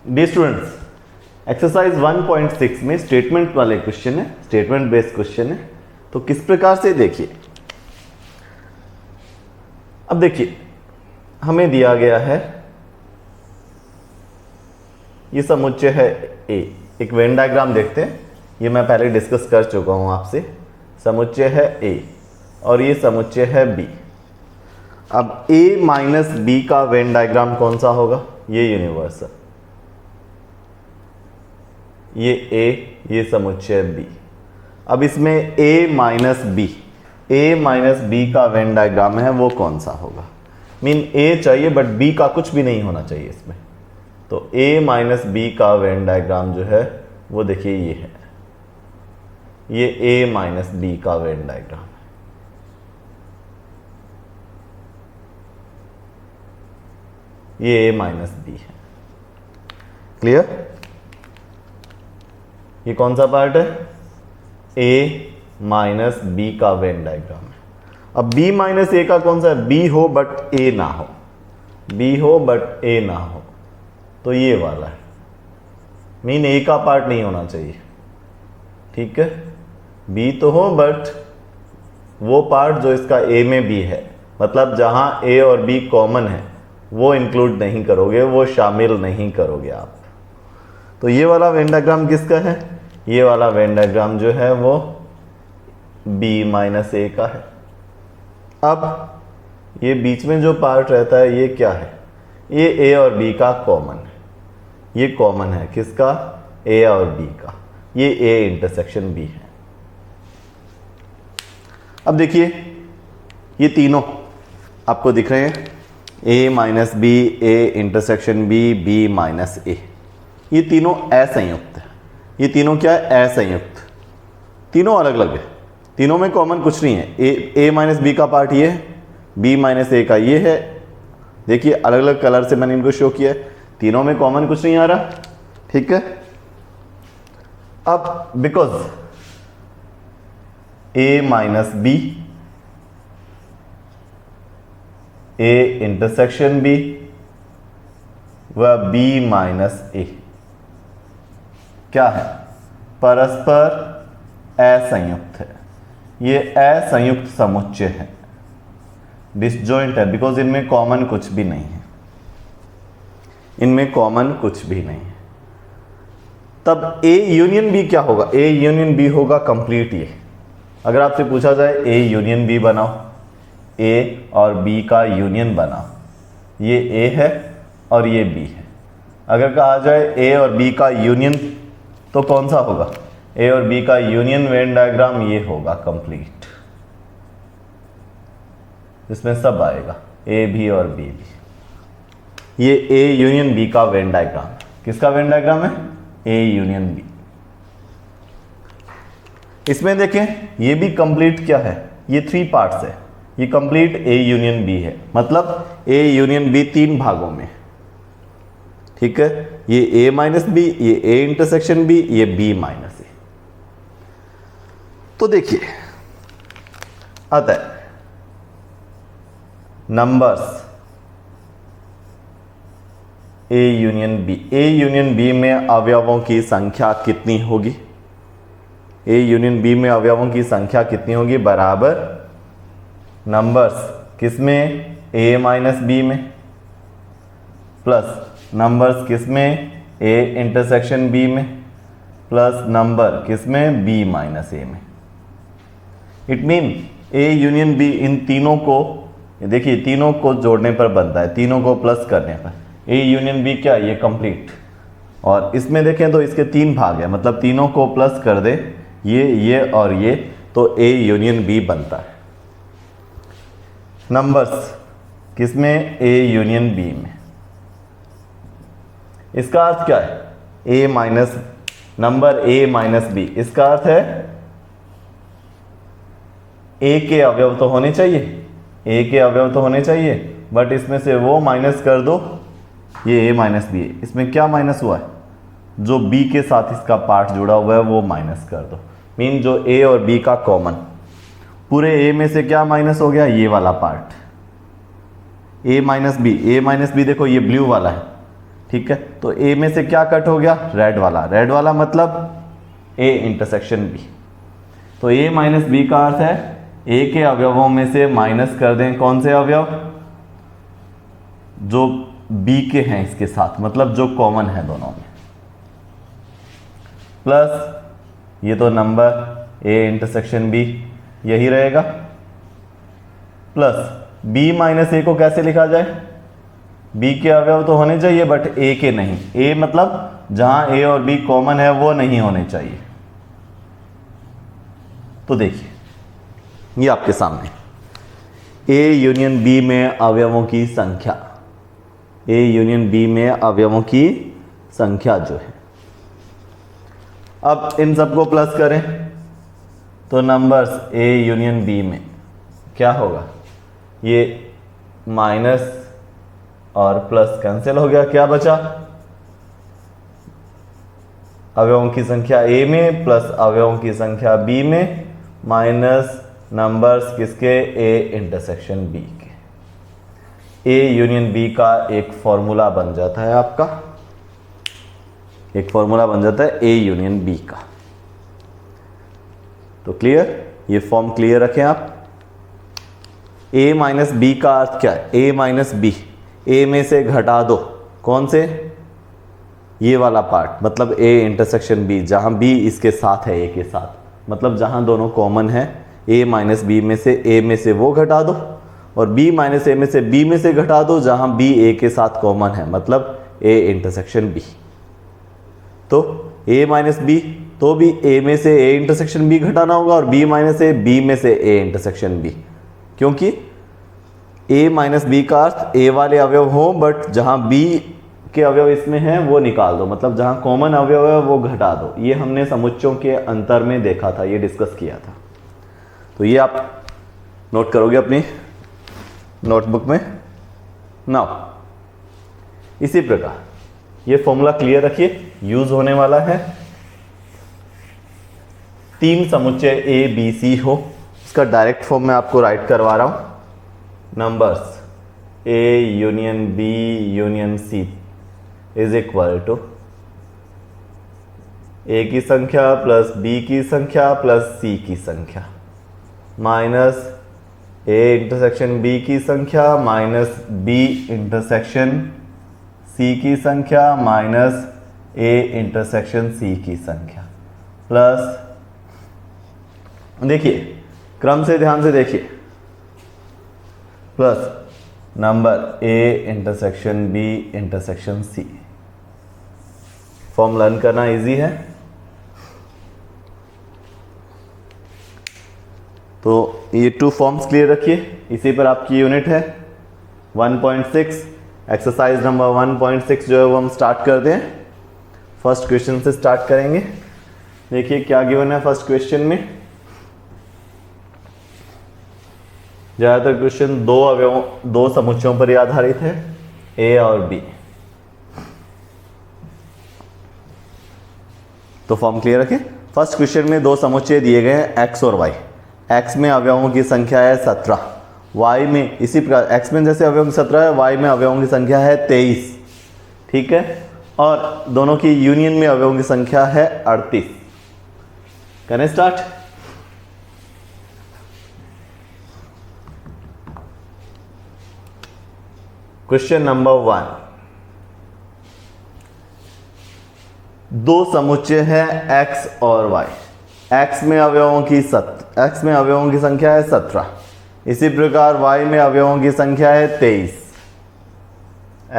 D students, exercise 1.6 में statement वाले question है, स्टेटमेंट बेस्ड क्वेश्चन है। तो किस प्रकार से देखिए, अब देखिए हमें दिया गया है ये समुच्चय है ए। एक वेन डायग्राम देखते हैं, ये मैं पहले डिस्कस कर चुका हूं आपसे। समुच्चय है ए और ये समुच्चय है बी। अब ए माइनस बी का वेन डायग्राम कौन सा होगा? ये यूनिवर्सल, ये ए, ये समुच्चय बी। अब इसमें ए माइनस बी का वेन डायग्राम है, वो कौन सा होगा? मीन ए चाहिए बट बी का कुछ भी नहीं होना चाहिए इसमें। तो ए माइनस बी का वेन डायग्राम जो है वो देखिए ये है, ये ए माइनस बी का वेन डायग्राम है। ये ए माइनस बी है। क्लियर? ये कौन सा पार्ट है? ए माइनस बी का वेन डायग्राम है। अब बी माइनस ए का कौन सा है? बी हो बट ए ना हो, बी हो बट ए ना हो, तो ये वाला है। मीन ए का पार्ट नहीं होना चाहिए, ठीक है। बी तो हो बट वो पार्ट जो इसका ए में भी है, मतलब जहां ए और बी कॉमन है वो इंक्लूड नहीं करोगे, वो शामिल नहीं करोगे आप। तो ये वाला वेन डायग्राम किसका है? ये वाला वेन डायग्राम जो है वो बी माइनस ए का है। अब ये बीच में जो पार्ट रहता है ये क्या है? ये ए और बी का कॉमन है, ये कॉमन है किसका? ए और बी का। ये ए इंटरसेक्शन बी है। अब देखिए ये तीनों आपको दिख रहे हैं, A minus B, A intersection B, B minus A. ये तीनों असंयुक्त है। ये तीनों क्या है? असंयुक्त। तीनों अलग अलग है, तीनों में कॉमन कुछ नहीं है। ए माइनस बी का पार्ट ये है, बी माइनस ए का ये है। देखिए अलग अलग कलर से मैंने इनको शो किया है, तीनों में कॉमन कुछ नहीं आ रहा, ठीक है। अब because A minus B, A intersection B व बी माइनस ए क्या है? परस्पर असंयुक्त है। ये असंयुक्त समुच्चय है, डिसजॉइंट है, बिकॉज इनमें कॉमन कुछ भी नहीं है, इनमें कॉमन कुछ भी नहीं है। तब ए यूनियन बी क्या होगा? ए यूनियन बी होगा कंप्लीट। ये अगर आपसे पूछा जाए ए यूनियन बी बनाओ, ए और बी का यूनियन बनाओ, ये ए है और ये बी है। अगर कहा जाए ए और बी का यूनियन तो कौन सा होगा? ए और बी का यूनियन वेन डायग्राम ये होगा कंप्लीट, इसमें सब आएगा, ए भी और बी भी। ये ए यूनियन बी का वेन डायग्राम। किसका वेन डायग्राम है? A union B. इसमें देखें ये भी कंप्लीट क्या है? ये 3 पार्ट्स है, ये कंप्लीट ए यूनियन बी है, मतलब ए यूनियन बी 3 भागों में, ठीक है। ये ए माइनस बी, ये ए इंटरसेक्शन बी, ये बी माइनस ए। तो देखिए अतः numbers A union B, A union B में अवयवों की संख्या कितनी होगी? ए यूनियन बी में अवयवों की संख्या कितनी होगी? बराबर नंबर्स किसमें? ए माइनस बी में, प्लस नंबर्स किसमें? ए इंटरसेक्शन बी में, प्लस नंबर किसमें? बी माइनस ए में। It mean A union be in तीनों को, देखिए तीनों को जोड़ने पर बनता है, तीनों को प्लस करने पर। ए यूनियन बी क्या? ये कंप्लीट। और इसमें देखें तो इसके 3 भाग है, मतलब तीनों को प्लस कर दे, ये और ये, तो ए यूनियन बी बनता है। नंबर्स किसमें? ए यूनियन बी में। इसका अर्थ क्या है? A minus number A minus B, इसका अर्थ है ए के अवयव तो होने चाहिए, ए के अवयव तो होने चाहिए, बट इसमें से वो माइनस कर दो, ये ए माइनस बी है। इसमें क्या माइनस हुआ है? जो बी के साथ इसका पार्ट जुड़ा हुआ है वो माइनस कर दो। मीन जो ए और बी का कॉमन, पूरे ए में से क्या माइनस हो गया? ये वाला पार्ट, ए माइनस बी। देखो ये ब्लू वाला है, ठीक है, तो ए में से क्या कट हो गया, रेड वाला मतलब ए इंटरसेक्शन बी। तो ए माइनस बी का अर्थ है ए के अवयवों में से माइनस कर दें कौन से अवयव, जो बी के हैं इसके साथ, मतलब जो कॉमन है दोनों में, प्लस ये तो नंबर ए इंटरसेक्शन बी यही रहेगा, प्लस बी माइनस ए को कैसे लिखा जाए, बी के अवयव तो होने चाहिए बट ए के नहीं, ए मतलब जहां ए और बी कॉमन है वो नहीं होने चाहिए। तो देखिए ये आपके सामने ए यूनियन बी में अवयवों की संख्या, ए यूनियन बी में अवयवों की संख्या जो है, अब इन सबको प्लस करें तो नंबर्स ए यूनियन बी में क्या होगा, ये माइनस और प्लस कैंसिल हो गया, क्या बचा, अवयवों की संख्या ए में प्लस अवयवों की संख्या बी में माइनस नंबर्स किसके, ए इंटरसेक्शन बी के। ए यूनियन बी का एक फॉर्मूला बन जाता है आपका, एक फॉर्मूला बन जाता है ए यूनियन बी का। तो क्लियर, ये फॉर्म क्लियर रखें आप। ए माइनस बी का अर्थ क्या है, ए माइनस बी, ए में से घटा दो कौन से, ये वाला पार्ट, मतलब ए इंटरसेक्शन बी, जहां बी इसके साथ है ए के साथ, मतलब जहां दोनों कॉमन है, ए माइनस बी में से ए में से वो घटा दो, और बी माइनस ए में से बी में से घटा दो जहां बी ए के साथ कॉमन है, मतलब ए इंटरसेक्शन बी। तो ए माइनस बी, तो भी ए में से ए इंटरसेक्शन बी घटाना होगा, और बी माइनस ए, बी में से ए इंटरसेक्शन बी, क्योंकि ए माइनस बी का अर्थ ए वाले अवयव हो बट जहां बी के अवयव इसमें हैं वो निकाल दो, मतलब जहां कॉमन अवयव है वो घटा दो। ये हमने समुच्चयों के अंतर में देखा था, ये डिस्कस किया था, तो ये आप नोट करोगे अपनी नोटबुक में। नाउ इसी प्रकार ये फॉर्मूला क्लियर रखिए, यूज होने वाला है, तीन समुच्चय ए बी सी हो, इसका डायरेक्ट फॉर्म में आपको राइट करवा रहा हूं, numbers A union B union C is equal to A की संख्या प्लस बी की संख्या प्लस सी की संख्या माइनस ए इंटरसेक्शन बी की संख्या माइनस बी इंटरसेक्शन सी की संख्या माइनस ए इंटरसेक्शन सी की संख्या, प्लस देखिए क्रम से ध्यान से देखिए, plus number A intersection B intersection C. Form learn करना इजी है, तो ये टू फॉर्म्स क्लियर रखिए। इसी पर आपकी यूनिट है 1.6, एक्सरसाइज नंबर 1.6 जो है वो हम स्टार्ट कर दें। फर्स्ट क्वेश्चन से स्टार्ट करेंगे। देखिए क्या गिवन है फर्स्ट क्वेश्चन में। ज्यादातर क्वेश्चन दो समुच्चयों पर ही आधारित है, ए और बी। तो फॉर्म क्लियर रखें। फर्स्ट क्वेश्चन में दो समुच्चय दिए गए हैं एक्स और वाई। एक्स में अवयवों की संख्या है 17, वाई में इसी प्रकार एक्स में जैसे अवयवों की 17 है, वाई में अवयवों की संख्या है 23, ठीक है। और दोनों की यूनियन में अवयवों की संख्या है 38। करें स्टार्ट। क्वेश्चन नंबर 1, दो समुच्चय है x और y। x में अवयवों की संख्या है 17, इसी प्रकार y में अवयवों की संख्या है 23।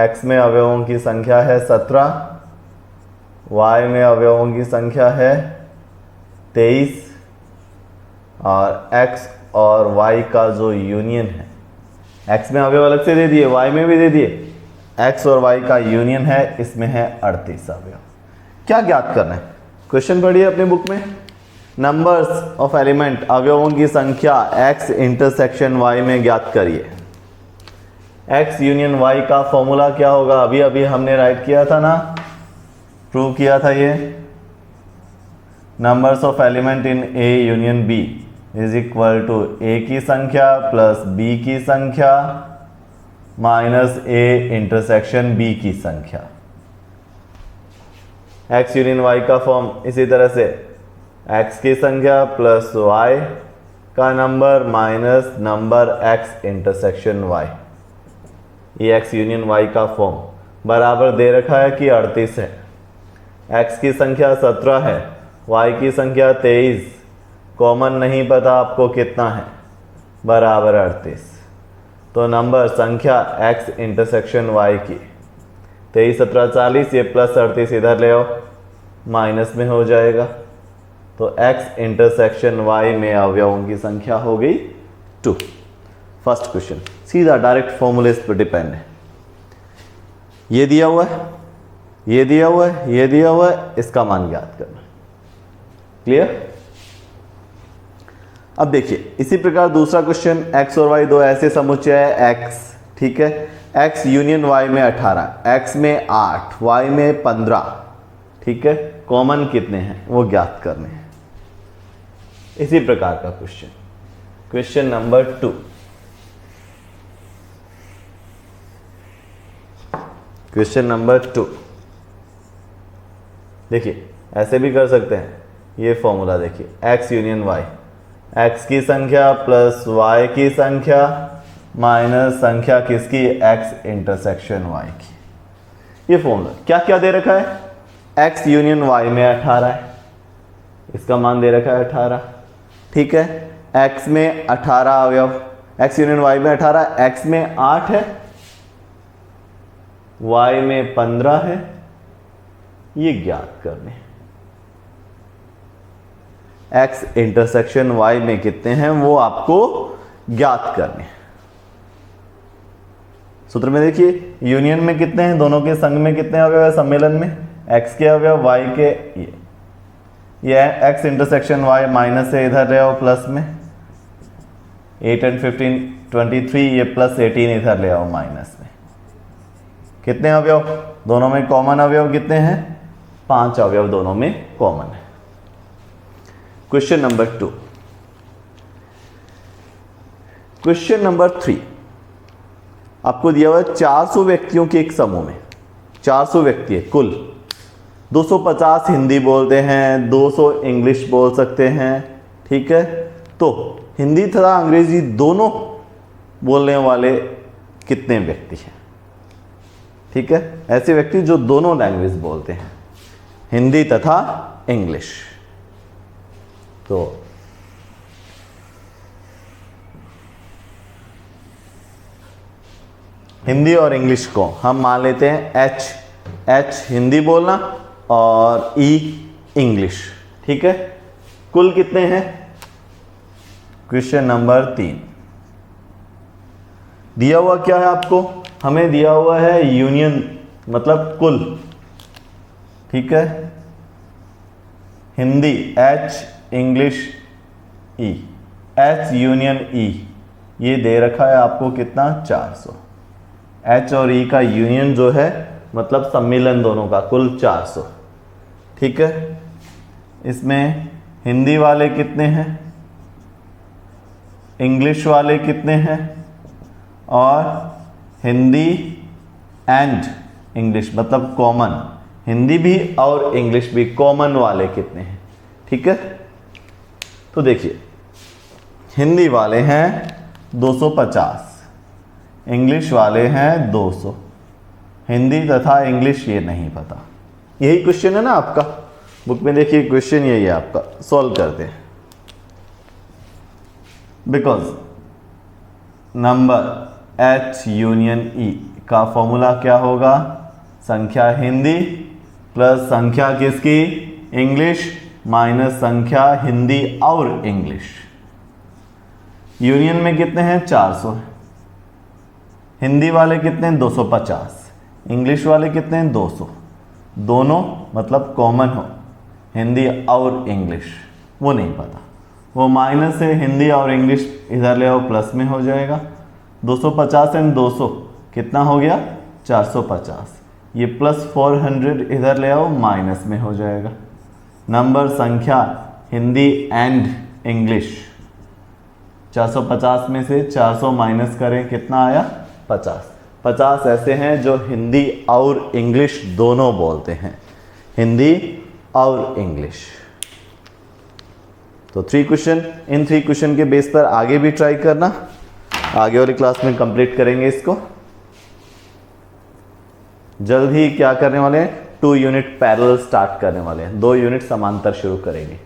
x में अवयवों की संख्या है 17, y में अवयवों की संख्या है 23, और x और y का जो यूनियन है, x में अवयव अलग से दे दिए, y में भी दे दिए, x और y का यूनियन है, इसमें है 38 अवयव। क्या ज्ञात करना है? क्वेश्चन पढ़िए अपने बुक में। नंबर्स ऑफ एलिमेंट, अवयवों की संख्या x इंटरसेक्शन y में ज्ञात करिए। x यूनियन y का फॉर्मूला क्या होगा? अभी अभी हमने राइट किया था ना, प्रूव किया था ये। Numbers of element in a union b is equal to a की संख्या प्लस b की संख्या माइनस a इंटरसेक्शन b की संख्या। एक्स यूनियन वाई का फॉर्म इसी तरह से एक्स की संख्या प्लस वाई का number minus number X intersection Y, ये एक्स यूनियन वाई का फॉर्म बराबर दे रखा है कि 38 है। एक्स की संख्या 17 है, वाई की संख्या 23, कॉमन नहीं पता आपको कितना है, बराबर 38। तो नंबर संख्या एक्स इंटरसेक्शन वाई की 23 17 40, ये प्लस 38 इधर ले आओ, माइनस में हो जाएगा। तो एक्स इंटरसेक्शन वाई में अवयवों की संख्या हो गई 2। फर्स्ट क्वेश्चन सीधा डायरेक्ट फॉर्मूले पर डिपेंड है। ये दिया हुआ है, ये दिया हुआ है, ये दिया हुआ है, इसका मान ज्ञात करना। क्लियर? अब देखिए इसी प्रकार दूसरा क्वेश्चन, एक्स और वाई दो ऐसे समुच्चय है एक्स, ठीक है, एक्स यूनियन वाई में 18, एक्स में 8, वाई में 15, ठीक है, कॉमन कितने हैं वो ज्ञात करने हैं। इसी प्रकार का question, question number 2, question number 2 देखिए ऐसे भी कर सकते हैं। ये फॉर्मूला देखिए, एक्स यूनियन वाई, एक्स की संख्या प्लस वाई की संख्या माइनस संख्या किसकी, एक्स इंटरसेक्शन वाई की। ये फॉर्मूला क्या क्या दे रखा है, एक्स यूनियन वाई में 18 है, इसका मान दे रखा है 18, ठीक है, एक्स में 18 अवयव, एक्स यूनियन वाई में 18, एक्स में 8 है, वाई में 15 है, ये ज्ञात करने हैं। एक्स इंटरसेक्शन वाई में कितने हैं वो आपको ज्ञात करने हैं। सूत्र में देखिए यूनियन में कितने हैं, दोनों के संग में कितने अवयव है, सम्मेलन में एक्स के अवयव, वाई के ये एक्स इंटरसेक्शन वाई माइनस है, इधर ले आओ प्लस में, 8 and 15 23, ये प्लस 18 इधर ले आओ माइनस में। कितने अवयव, दोनों में कॉमन अवयव कितने हैं, 5 अवयव दोनों में कॉमन है। क्वेश्चन नंबर 2, क्वेश्चन नंबर 3 आपको दिया हुआ है 400 व्यक्तियों के एक समूह में, 400 व्यक्ति है कुल, 250 हिंदी बोलते हैं, 200 इंग्लिश बोल सकते हैं, ठीक है। तो हिंदी तथा अंग्रेजी दोनों बोलने वाले कितने व्यक्ति हैं, ठीक है, ऐसे व्यक्ति जो दोनों लैंग्वेज बोलते हैं, हिंदी तथा इंग्लिश। तो हिंदी और इंग्लिश को हम मान लेते हैं एच हिंदी बोलना और ई इंग्लिश, ठीक है। कुल कितने हैं, क्वेश्चन नंबर 3 दिया हुआ क्या है आपको, हमें दिया हुआ है यूनियन मतलब कुल, ठीक है, हिंदी एच, इंग्लिश ई, एच यूनियन ई, ये दे रखा है आपको कितना 400। एच और ई का यूनियन जो है मतलब सम्मिलन दोनों का कुल 400, ठीक है। इसमें हिंदी वाले कितने हैं, इंग्लिश वाले कितने हैं, और हिंदी एंड इंग्लिश मतलब कॉमन, हिंदी भी और इंग्लिश भी कॉमन वाले कितने हैं, ठीक है। तो देखिए हिंदी वाले हैं 250, इंग्लिश वाले हैं 200, हिंदी तथा इंग्लिश ये नहीं पता। यही क्वेश्चन है ना आपका बुक में, देखिए क्वेश्चन यही है आपका, सॉल्व करते हैं। बिकॉज नंबर एच यूनियन ई का फॉर्मूला क्या होगा, संख्या हिंदी प्लस संख्या किसकी, इंग्लिश माइनस संख्या हिंदी और इंग्लिश। यूनियन में कितने हैं 400, हिंदी वाले कितने हैं 250, इंग्लिश वाले कितने हैं 200, दोनों मतलब कॉमन हो, हिंदी और इंग्लिश वो नहीं पता, वो माइनस है, हिंदी और इंग्लिश इधर ले आओ प्लस में हो जाएगा, 250 एंड 200 कितना हो गया 450, ये प्लस 400 इधर ले आओ माइनस में हो जाएगा। नंबर संख्या हिंदी एंड इंग्लिश, 450 में से 400 माइनस करें कितना आया 50। 50 ऐसे हैं जो हिंदी और इंग्लिश दोनों बोलते हैं, हिंदी और इंग्लिश। तो 3 क्वेश्चन, इन 3 क्वेश्चन के बेस पर आगे भी ट्राई करना, आगे वाली क्लास में कंप्लीट करेंगे इसको। जल्द ही क्या करने वाले हैं, 2 यूनिट पैरेलल स्टार्ट करने वाले हैं, 2 यूनिट समांतर शुरू करेंगे।